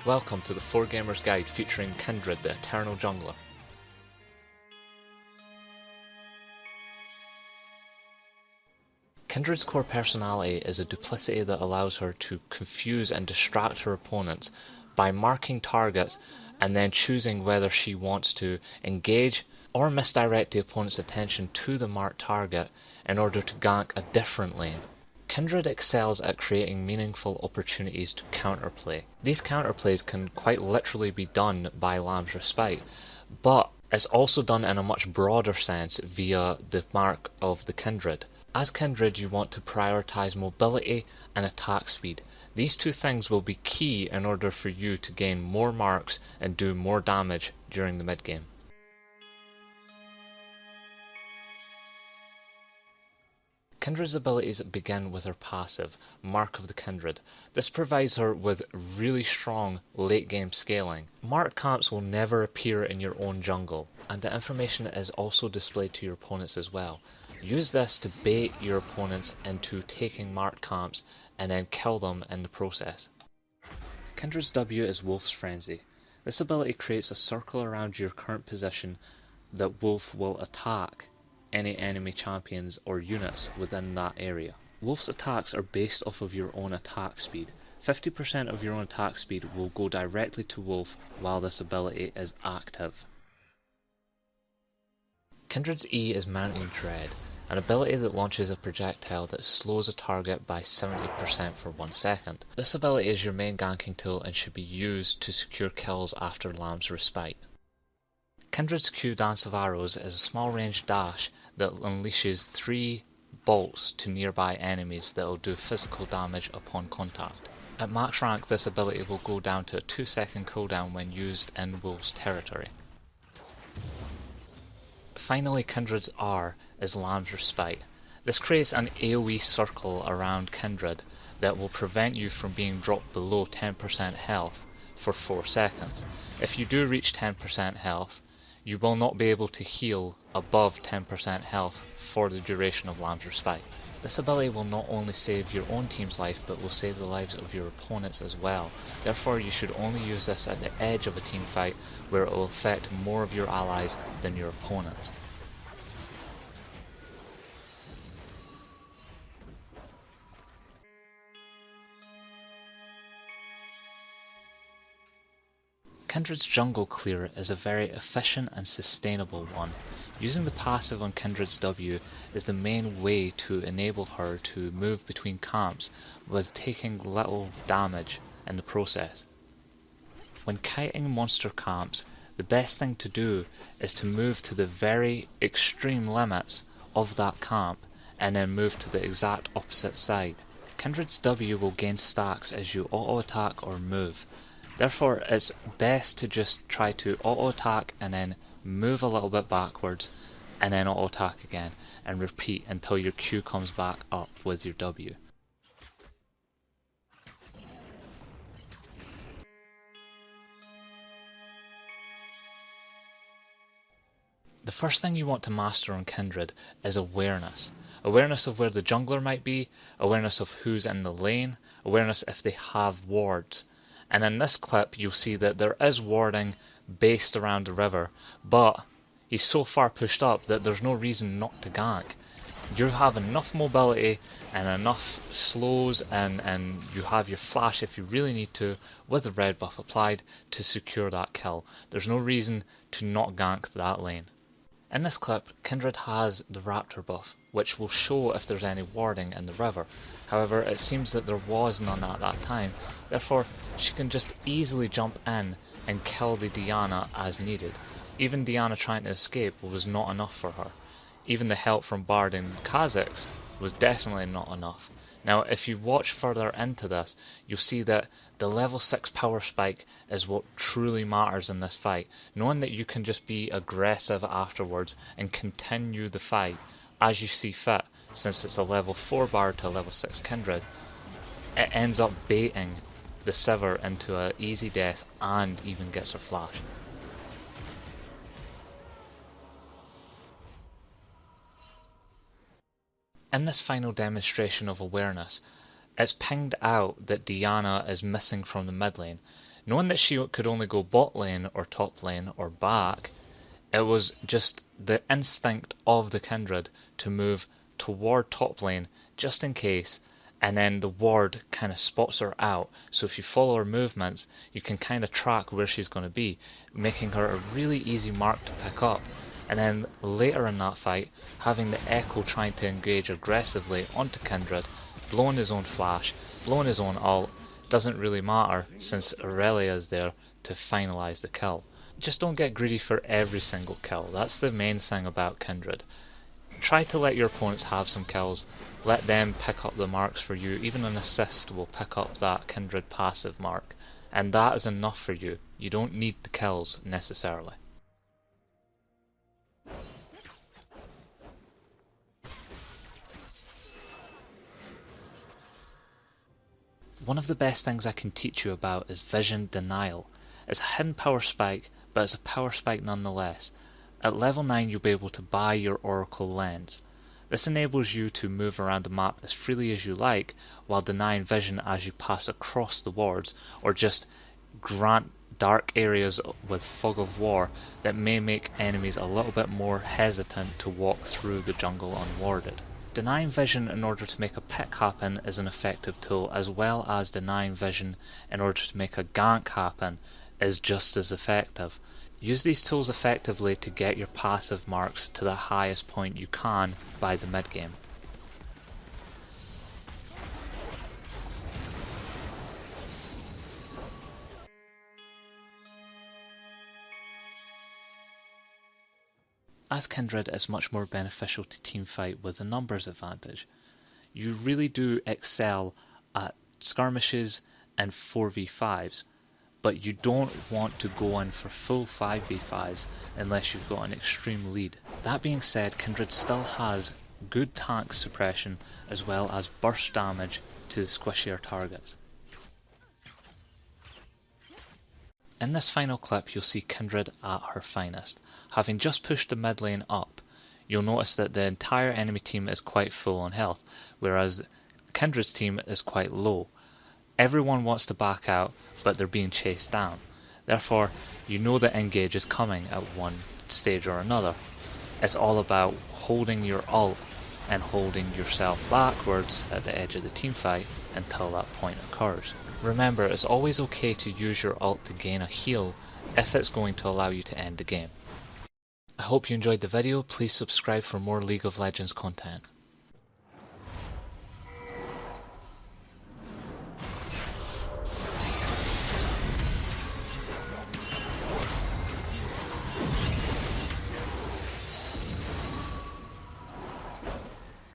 Welcome to the 4Gamers Guide featuring Kindred, the Eternal Jungler. Kindred's core personality is a duplicity that allows her to confuse and distract her opponents by marking targets and then choosing whether she wants to engage or misdirect the opponent's attention to the marked target in order to gank a different lane. Kindred excels at creating meaningful opportunities to counterplay. These counterplays can quite literally be done by Lamb's Respite, but it's also done in a much broader sense via the mark of the Kindred. As Kindred, you want to prioritize mobility and attack speed. These two things will be key in order for you to gain more marks and do more damage during the mid game. Kindred's abilities begin with her passive, Mark of the Kindred. This provides her with really strong late game scaling. Marked camps will never appear in your own jungle, and the information is also displayed to your opponents as well. Use this to bait your opponents into taking marked camps and then kill them in the process. Kindred's W is Wolf's Frenzy. This ability creates a circle around your current position that Wolf will attack any enemy champions or units within that area. Wolf's attacks are based off of your own attack speed. 50% of your own attack speed will go directly to Wolf while this ability is active. Kindred's E is Mounting Dread, an ability that launches a projectile that slows a target by 70% for 1 second. This ability is your main ganking tool and should be used to secure kills after Lamb's Respite. Kindred's Q Dance of Arrows is a small range dash that unleashes 3 bolts to nearby enemies that will do physical damage upon contact. At max rank, this ability will go down to a 2-second cooldown when used in Wolf's territory. Finally, Kindred's R is Lamb's Respite. This creates an AoE circle around Kindred that will prevent you from being dropped below 10% health for 4 seconds. If you do reach 10% health, you will not be able to heal above 10% health for the duration of Lamb's Respite. This ability will not only save your own team's life, but will save the lives of your opponents as well. Therefore, you should only use this at the edge of a team fight where it will affect more of your allies than your opponents. Kindred's Jungle Clear is a very efficient and sustainable one. Using the passive on Kindred's W is the main way to enable her to move between camps with taking little damage in the process. When kiting monster camps, the best thing to do is to move to the very extreme limits of that camp and then move to the exact opposite side. Kindred's W will gain stacks as you auto attack or move. Therefore, it's best to just try to auto-attack and then move a little bit backwards and then auto-attack again and repeat until your Q comes back up with your W. The first thing you want to master on Kindred is awareness. Awareness of where the jungler might be, awareness of who's in the lane, awareness if they have wards. And in this clip you'll see that there is warding based around the river, but he's so far pushed up that there's no reason not to gank. You have enough mobility and enough slows and you have your flash if you really need to with the red buff applied to secure that kill. There's no reason to not gank that lane. In this clip, Kindred has the Raptor buff, which will show if there's any warding in the river. However, it seems that there was none at that time, therefore she can just easily jump in and kill the Diana as needed. Even Diana trying to escape was not enough for her. Even the help from Bard and Kha'Zix was definitely not enough. Now, if you watch further into this, you'll see that the level 6 power spike is what truly matters in this fight. Knowing that you can just be aggressive afterwards and continue the fight as you see fit, since it's a level 4 Bard to a level 6 Kindred, it ends up baiting the Sivir into an easy death and even gets her flash. In this final demonstration of awareness, it's pinged out that Diana is missing from the mid lane. Knowing that she could only go bot lane or top lane or back, it was just the instinct of the Kindred to move toward top lane just in case, and then the ward kind of spots her out. So if you follow her movements, you can kind of track where she's going to be, making her a really easy mark to pick up. And then later in that fight, having the Echo trying to engage aggressively onto Kindred, blowing his own flash, blowing his own ult, doesn't really matter since Aurelia is there to finalize the kill. Just don't get greedy for every single kill. That's the main thing about Kindred. Try to let your opponents have some kills, let them pick up the marks for you. Even an assist will pick up that Kindred passive mark, and that is enough for you. You don't need the kills necessarily. One of the best things I can teach you about is vision denial. It's a hidden power spike, but it's a power spike nonetheless. At level 9 you'll be able to buy your Oracle Lens. This enables you to move around the map as freely as you like, while denying vision as you pass across the wards, or just grant dark areas with fog of war that may make enemies a little bit more hesitant to walk through the jungle unwarded. Denying vision in order to make a pick happen is an effective tool, as well as denying vision in order to make a gank happen is just as effective. Use these tools effectively to get your passive marks to the highest point you can by the mid game. As Kindred, it's much more beneficial to teamfight with a numbers advantage. You really do excel at skirmishes and 4v5s, but you don't want to go in for full 5v5s unless you've got an extreme lead. That being said, Kindred still has good tank suppression as well as burst damage to the squishier targets. In this final clip you'll see Kindred at her finest. Having just pushed the mid lane up, you'll notice that the entire enemy team is quite full on health, whereas Kindred's team is quite low. Everyone wants to back out, but they're being chased down. Therefore, you know that engage is coming at one stage or another. It's all about holding your ult and holding yourself backwards at the edge of the teamfight until that point occurs. Remember, it's always okay to use your ult to gain a heal if it's going to allow you to end the game. I hope you enjoyed the video. Please subscribe for more League of Legends content.